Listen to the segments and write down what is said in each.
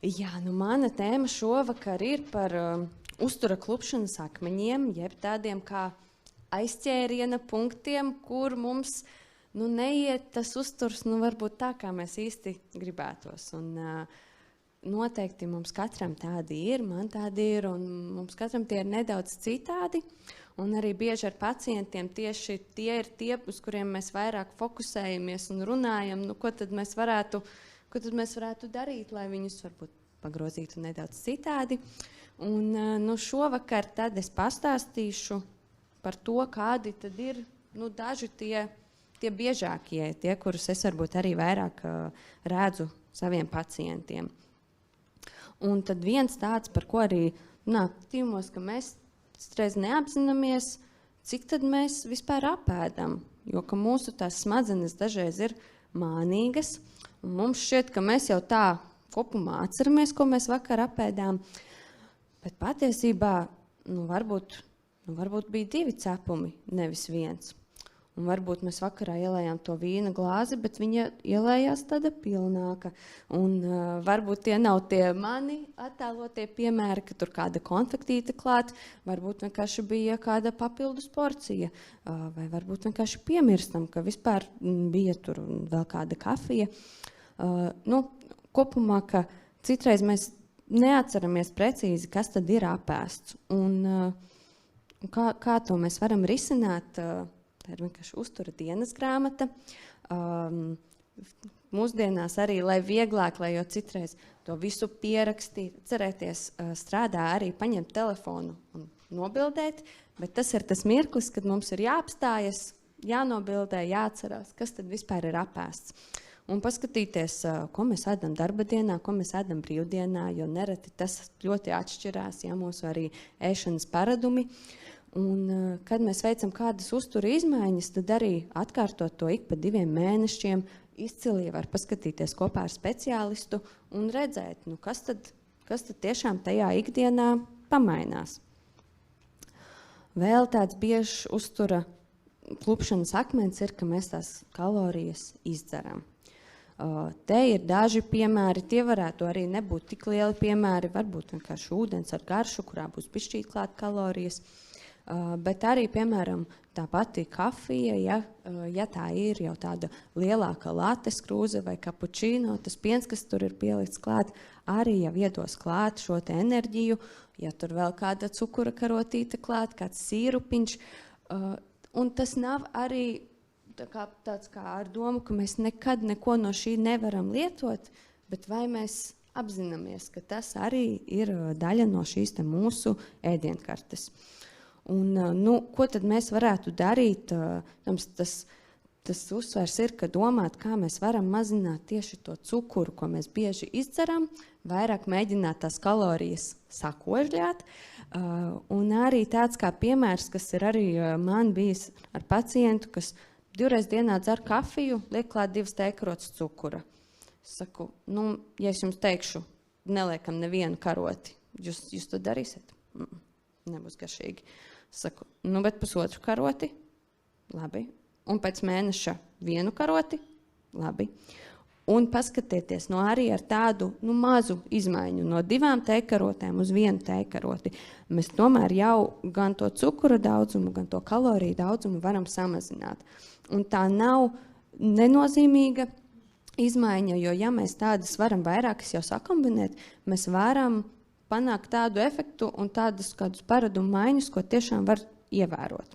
Jā, nu mana tēma šovakar ir par uztura klupšanas akmeņiem, jeb tādiem kā aizķēriena punktiem, kur mums neiet tas uzturs, varbūt tā, kā mēs īsti gribētos. Un noteikti mums katram tādi ir, man tādi ir, un mums katram tie ir nedaudz citādi. Un arī bieži ar pacientiem tieši tie ir tie, uz kuriem mēs vairāk fokusējamies un runājam, ko tad mēs varētu darīt, lai viņus varbūt pagrozītu nedaudz citādi. Un šovakar tad es pastāstīšu par to, kādi tad ir daži tie biežākie, tie, kurus es varbūt arī vairāk redzu saviem pacientiem. Un tad viens tāds, par ko arī tīmos, ka mēs reiz neapzināmies, cik tad mēs vispār apēdam, jo ka mūsu tās smadzenes dažreiz ir mānīgas, un mums šķiet, ka mēs jau tā kopumā atceramies, ko mēs vakar apēdām, bet patiesībā varbūt bija 2 cepumi, nevis 1. Un varbūt mēs vakarā ielējām to vīna glāzi, bet viņa ielējās tāda pilnāka. Un varbūt tie nav tie mani attēlotie piemēri, ka tur kāda konfektīta klāt, varbūt vienkārši bija kāda papildus porcija, vai varbūt vienkārši piemirstam, ka vispār bija tur vēl kāda kafija. Kopumā, ka citreiz mēs neatceramies precīzi, kas tad ir apēsts. Un kā to mēs varam risināt? Tā ir vienkārši uztura dienas grāmata. Mūsdienās arī, lai vieglāk, jo citreiz to visu pierakstīt, cerēties strādā arī paņemt telefonu un nobildēt, bet tas ir tas mirklis, kad mums ir jāapstājas, jānobildē, jāatcerās, kas tad vispār ir apēsts. Un paskatīties, ko mēs ēdam darba dienā, ko mēs ēdam brīvdienā, jo nereti tas ļoti atšķirās, mūsu arī ēšanas paradumi. Un, kad mēs veicam kādas uztura izmaiņas, tad arī atkārtot to ik pa 2 mēnešiem, izcili var paskatīties kopā ar speciālistu un redzēt, kas tad tiešām tajā ikdienā pamainās. Vēl tāds biežs uztura klupšanas akmens ir, ka mēs tās kalorijas izdzeram. Te ir daži piemēri, tie varētu arī nebūt tik lieli piemēri, varbūt vienkārši ūdens ar garšu, kurā būs bišķīt klāt kalorijas. Bet arī, piemēram, tā pati kafija, ja tā ir jau tāda lielāka lates krūze vai kapučīno, tas piens, kas tur ir pielikts klāt, arī jau iedos klāt šo te enerģiju, ja tur vēl kāda cukura karotīte klāt, kāds sīrupiņš. Un tas nav arī tāds kā ar domu, ka mēs nekad neko no šī nevaram lietot, bet vai mēs apzināmies, ka tas arī ir daļa no šīs te mūsu ēdienkartes. Un, ko tad mēs varētu darīt? Tas uzsvers ir, ka domāt, kā mēs varam mazināt tieši to cukuru, ko mēs bieži izdzeram, vairāk mēģināt tās kalorijas sakožļāt. Un arī tāds kā piemērs, kas ir arī man bijis ar pacientu, kas 2 reizes dienā dzer kafiju, liek klāt 2 tēkarotes cukura. Es saku, ja es jums teikšu, neliekam nevienu karoti, jūs to darīsiet? Nebūs garšīgi. Saku, bet 1,5 karoti, labi. Un pēc mēneša 1 karoti, labi. Un paskatieties arī ar tādu mazu izmaiņu no 2 tēkarotēm uz 1 tēkaroti. Mēs tomēr jau gan to cukura daudzumu, gan to kaloriju daudzumu varam samazināt. Un tā nav nenozīmīga izmaiņa, jo ja mēs tādas varam vairākas jau sakombinēt, mēs varam panākt tādu efektu un tādus kādus paradumu maiņus, ko tiešām var ievērot.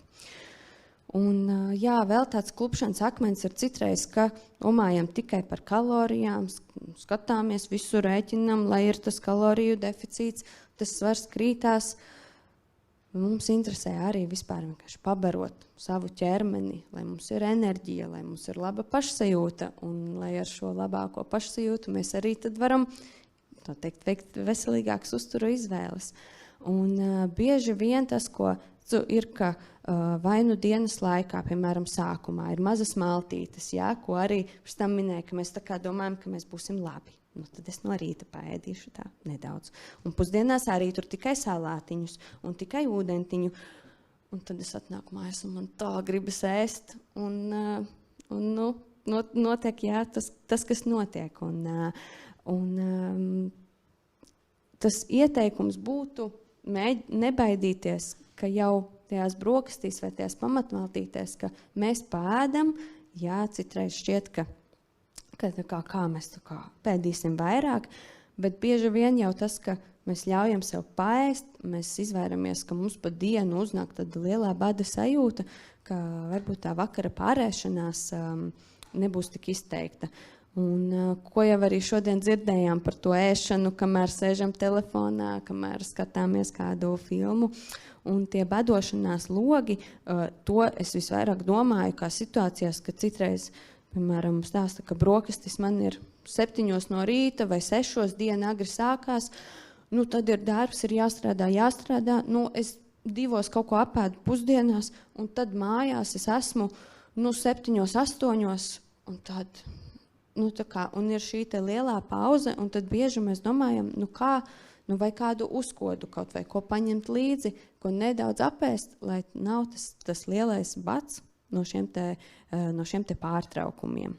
Un vēl tāds klupšanas akmens ir citreiz, ka domājam tikai par kalorijām, skatāmies, visu rēķinam, lai ir tas kaloriju deficīts, tas svars krītās. Mums interesē arī vispār vienkārši pabarot savu ķermeni, lai mums ir enerģija, lai mums ir laba pašsajūta, un lai ar šo labāko pašsajūtu mēs arī tad varam veikt veselīgākas uztura izvēles. Un bieži vien tas, ko ir, ka vai dienas laikā, piemēram, sākumā ir mazas maltītes, ko arī pēc tam minēja, ka mēs tā kā domājam, ka mēs būsim labi. Tad es no rīta paēdīšu tā nedaudz. Un pusdienās arī tur tikai salātiņus un tikai ūdentiņu. Un tad es atnāku mājās un man tā gribas ēst. Un notiek, tas, kas notiek. Un tas ieteikums būtu nebaidīties, ka jau tajās brokastīs vai tajās pamatmaltītēs, ka mēs pēdam, jā, citreiz šķiet, kā mēs pēdīsim vairāk, bet bieži vien jau tas, ka mēs ļaujam sev paēst, mēs izvairamies, ka mums pa dienu uznāk tāda lielā bada sajūta, ka varbūt tā vakara pārēšanās nebūs tik izteikta. Un ko jau arī šodien dzirdējām par to ēšanu, kamēr sēžam telefonā, kamēr skatāmies kādu filmu. Un tie badošanās logi, to es visvairāk domāju kā situācijās, ka citreiz, piemēram, stāsta, ka brokastis man ir 7 no rīta vai 6 diena agri sākās, tad ir darbs, ir jāstrādā. Es 2 kaut ko apēdu pusdienās, un tad mājās es esmu 7, 8, un tad... un ir šī te lielā pauze, un tad bieži mēs domājam, vai kādu uzkodu kaut vai ko paņemt līdzi, ko nedaudz apēst, lai nav tas lielais bats no šiem te pārtraukumiem.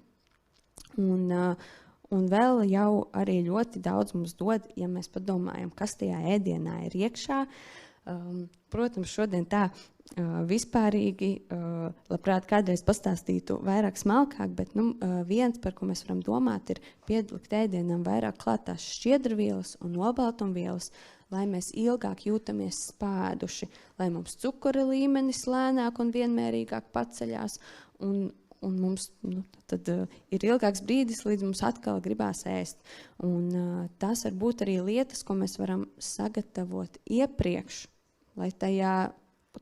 Un vēl jau arī ļoti daudz mums dod, ja mēs padomājam, kas tajā ēdienā ir iekšā. Protams, šodien tā vispārīgi, labprāt kādreiz pastāstītu vairāk smalkāk, bet viens, par ko mēs varam domāt, ir piedlikt ēdienam vairāk klātās šķiedrvielas un olbaltumvielas, lai mēs ilgāk jūtamies spēduši, lai mums cukura līmenis lēnāk un vienmērīgāk paceļās, un mums tad ir ilgāks brīdis, līdz mums atkal gribās ēst. Un tās var būt arī lietas, ko mēs varam sagatavot iepriekš, lai tajā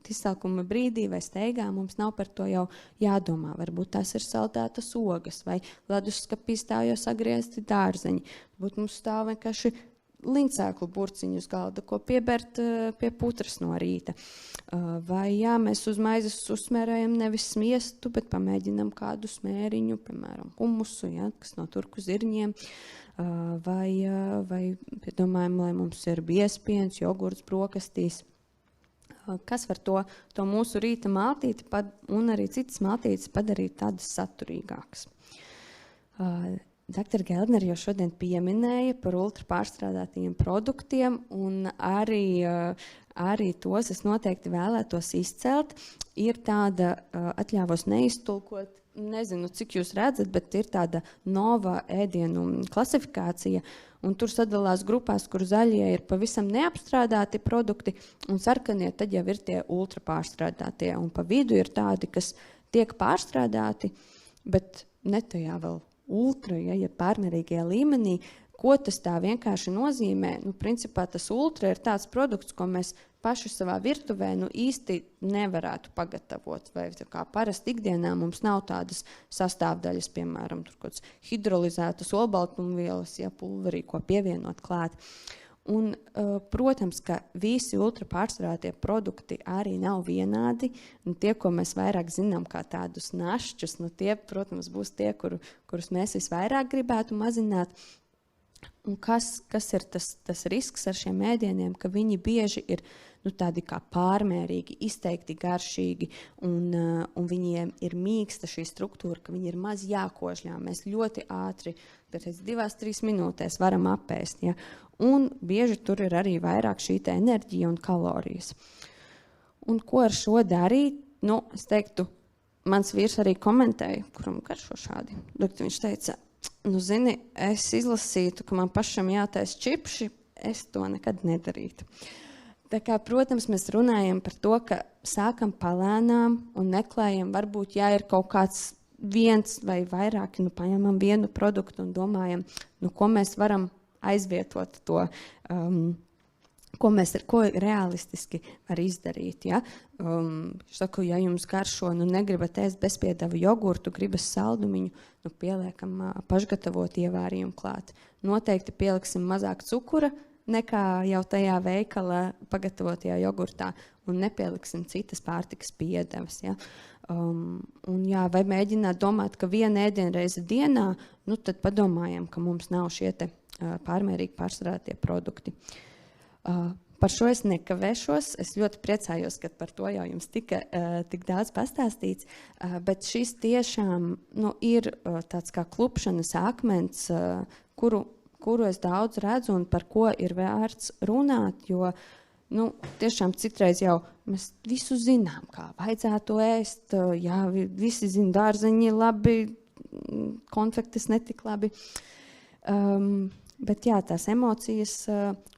izsalkuma brīdī vai steigā mums nav par to jau jādomā. Varbūt tās ir saldētas ogas vai leduskapī stāv jau sagriezti dārzeņi. Varbūt mums stāv vienkārši lincēklu burciņu uz galda, ko piebert pie putras no rīta. Vai mēs uz maizes uzsmērējam nevis smiestu, bet pamēģinam kādu smēriņu, piemēram, humusu, kas no turku zirņiem. Vai piedomājam, lai mums ir biezpiens, jogurts brokastīs. Kas var to mūsu rīta maltīti un arī citas maltītes padarīt tādas saturīgākas. Dr. Geldner jau šodien pieminēja par ultrapārstrādātajiem produktiem, un arī tos es noteikti vēlētos izcelt. Ir tāda, atļāvos neiztulkot, nezinu, cik jūs redzat, bet ir tāda nova ēdienu klasifikācija, un tur sadalās grupās, kur zaļie ir pavisam neapstrādāti produkti, un sarkanie tad jau ir tie ultrapārstrādātie, un pa vidu ir tādi, kas tiek pārstrādāti, bet ne tajā vēl ultra, ja pārmērīgajā līmenī. Ko tas tā vienkārši nozīmē? Principā tas ultra ir tāds produkts, ko mēs paši savā virtuvē īsti nevarētu pagatavot. Vai kā parasti ikdienā mums nav tādas sastāvdaļas, piemēram, tur kāds hidrolizētas olbaltumvielas, pulverī, ko pievienot klāt. Un, protams, ka visi ultrapārstrādātie produkti arī nav vienādi, un tie, ko mēs vairāk zinām kā tādus našķus, tie, protams, būs tie, kurus mēs visvairāk gribētu mazināt. Un kas ir tas risks ar šiem ēdieniem, ka viņi bieži ir tādi kā pārmērīgi, izteikti garšīgi, un viņiem ir mīksta šī struktūra, ka viņi ir maz jākožļā. Mēs ļoti ātri, pēc 2-3 minūtēs varam apēst. Ja? Un bieži tur ir arī vairāk šī enerģija un kalorijas. Un ko ar šo darīt? Es teiktu, mans vīrs arī komentēja, kuram garšo šādi. Viņš teica, zini, es izlasītu, ka man pašam jātaisa čipši, es to nekad nedarītu. Tā kā, protams, mēs runājam par to, ka sākam palēnām un meklējam, varbūt, ja ir kaut kāds viens vai vairāki, paņemam vienu produktu un domājam, ko mēs varam aizvietot to, ko realistiski var izdarīt. Ja? Saku, ja jums garšo, negribat ēst bezpiedavu jogurtu, gribas saldumiņu, pieliekam pašgatavot ievārījumu klāt. Noteikti pieliksim mazāk cukura nekā jau tajā veikala pagatavotajā jogurtā, un nepieliksim citas pārtikas piedevas. Ja? Vai mēģināt domāt, ka viena ēdienreize dienā, tad padomājam, ka mums nav šie te pārmērīgi pārstrādātie produkti. Par šo es nekavēšos. Es ļoti priecājos, ka par to jau jums tika tik daudz pastāstīts, bet šis tiešām ir tāds kā klupšanas akmens, kuru kuru es daudz redzu un par ko ir vērts runāt, jo tiešām citreiz jau mēs visu zinām, kā vajadzētu ēst, jā, visi zina, dārzeņi labi, konfektes netik labi, bet jā, tās emocijas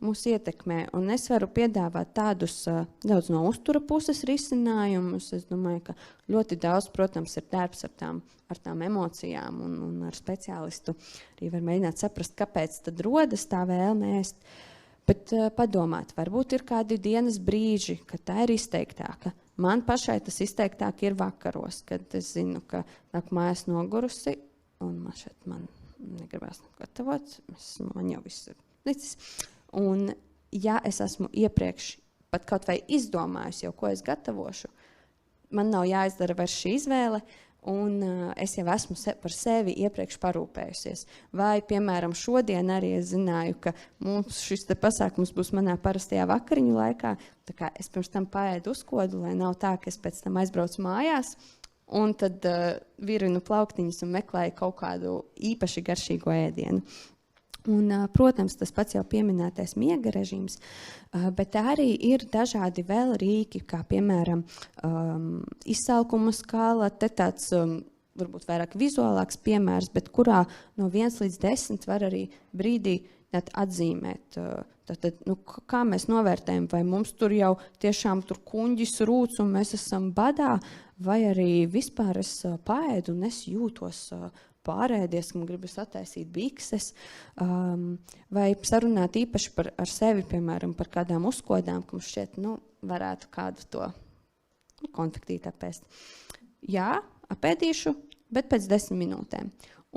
mūs ietekmē, un es varu piedāvāt tādus daudz no uztura puses risinājumus. Es domāju, ka ļoti daudz, protams, ir darbs ar tām emocijām, un ar speciālistu arī var mēģināt saprast, kāpēc tad rodas tā vēlme ēst. Bet padomāt, varbūt ir kādi dienas brīži, kad tā ir izteiktāka. Man pašai tas izteiktāk ir vakaros, kad es zinu, ka nāk mājās nogurusi, un man negribās gatavot, man jau viss ir licis. Un ja es esmu iepriekš pat kaut vai izdomājusi jau, ko es gatavošu, man nav jāizdara vairs šī izvēle, un es jau esmu par sevi iepriekš parūpējusies. Vai, piemēram, šodien arī es zināju, ka mums šis te pasākums būs manā parastajā vakariņu laikā, tā kā es pirms tam paēdu uzkodu, lai nav tā, ka es pēc tam aizbraucu mājās, un tad virinu plauktiņus un meklēju kaut kādu īpaši garšīgo ēdienu. Un, protams, tas pats jau pieminētais miega režīms, bet arī ir dažādi vēl rīki, kā piemēram izsalkuma skala, te tāds varbūt vairāk vizuālāks piemērs, bet kurā no 1 līdz 10 var arī brīdī atzīmēt. Tātad, kā mēs novērtējam, vai mums tur jau tiešām tur kuņģis rūc un mēs esam badā, vai arī vispār es paēdu un es jūtos pārēdies, ka man gribas attaisīt bikses, vai sarunāt īpaši ar sevi, piemēram, par kādām uzkodām, ka mums šķiet, varētu kādu to konfektīt apēst. Jā, apēdīšu, bet pēc 10 minūtēm.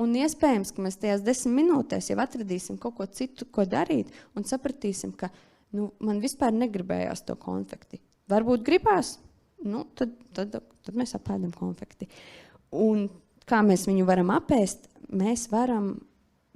Un iespējams, ka mēs tajās 10 minūtēs jau atradīsim kaut ko citu, ko darīt, un sapratīsim, ka man vispār negribējās to konfekti. Varbūt gribās, tad mēs apēdam konfekti. Un kā mēs viņu varam apēst, mēs varam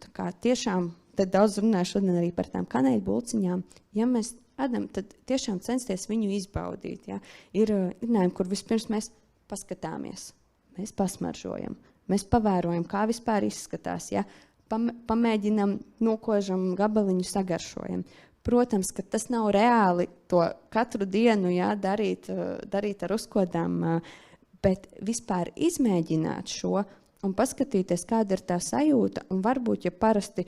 tiešām, tad daudz runāju šodien arī par tām kanēļu bulciņām, ja mēs ēdam, tad tiešām censties viņu izbaudīt. Ja? Ir runājumi, kur vispirms mēs paskatāmies, mēs pasmaržojam, mēs pavērojam, kā vispār izskatās, ja? Pamēģinam, nokožam gabaliņu, sagaršojam. Protams, ka tas nav reāli to katru dienu darīt ar uzkodām, bet vispār izmēģināt šo un paskatīties, kāda ir tā sajūta, un varbūt, ja parasti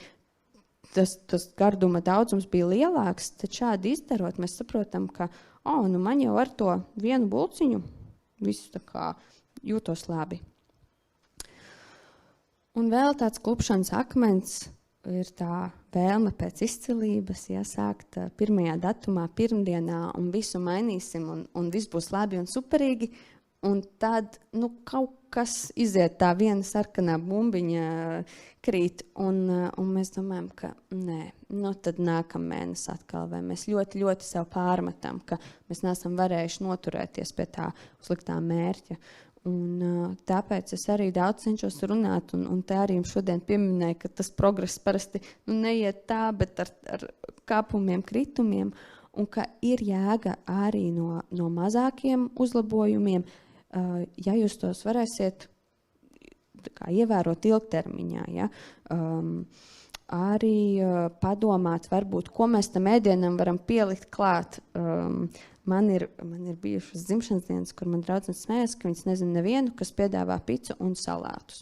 tas garduma daudzums bija lielāks, tad šādi izdarot, mēs saprotam, ka man jau ar to vienu bulciņu visu tā kā jūtos labi. Un vēl tāds klupšanas akmens ir tā vēlme pēc izcilības, sākt 1. datumā, pirmdienā, un visu mainīsim, un viss būs labi un superīgi. Un tad kaut kas iziet, tā viena sarkanā bumbiņa krīt, un mēs domājam, ka nē, tad nākamēnes atkal, vai mēs ļoti, ļoti sev pārmetam, ka mēs neesam varējuši noturēties pie tā sliktā mērķa. Un tāpēc es arī daudz cenšos runāt, un te arī jums šodien pieminēju, ka tas progress parasti neiet tā, bet ar kāpumiem, kritumiem, un ka ir jēga arī no mazākiem uzlabojumiem, ja jūs tos varēsiet ievērot ilgtermiņā. Ja? Arī padomāt, varbūt, ko mēs tam ēdienam varam pielikt klāt. Man ir bijušas dzimšanas dienas, kur man draudzene smējas, ka viņas nezina nevienu, kas piedāvā picu un salātus.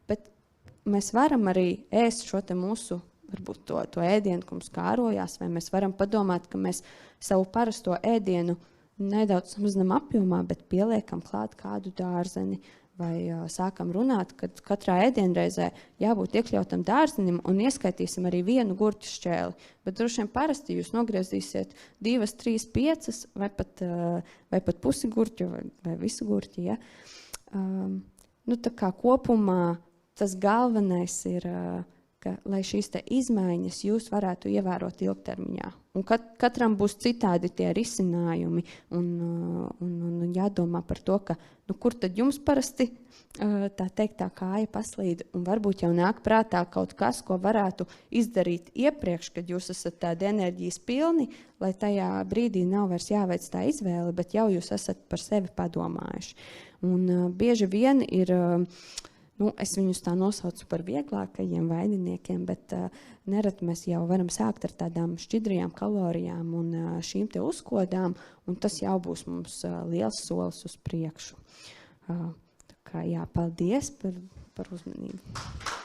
Bet mēs varam arī ēst šo te mūsu, varbūt to ēdienu, ko mums kārojās, vai mēs varam padomāt, ka mēs savu parasto ēdienu nedaudz samazinām apjomā, bet pieliekam klāt kādu dārzeni, vai sākam runāt, ka katrā ēdienreizē jābūt iekļautam dārzenim un ieskaitīsim arī vienu gurķu šķēli. Bet droši vien parasti jūs nogriezīsiet 2, 3, 5 vai pat pusi gurķu vai visu gurķi. Ja? Tā kā kopumā tas galvenais ir, ka, lai šīs te izmaiņas jūs varētu ievērot ilgtermiņā. Un katram būs citādi tie risinājumi un jādomā par to, ka, kur tad jums parasti tā teikt tā kāja paslīd, un varbūt jau nāk prātā kaut kas, ko varētu izdarīt iepriekš, kad jūs esat tādi enerģijas pilni, lai tajā brīdī nav vairs jāveic tā izvēle, bet jau jūs esat par sevi padomājuši. Un bieži vien ir Es viņus tā nosaucu par vieglākajiem veidiniekiem, bet nereti mēs jau varam sākt ar tādām šķidrajām kalorijām un šīm te uzkodām, un tas jau būs mums liels solis uz priekšu. Tā kā, jā, paldies par uzmanību.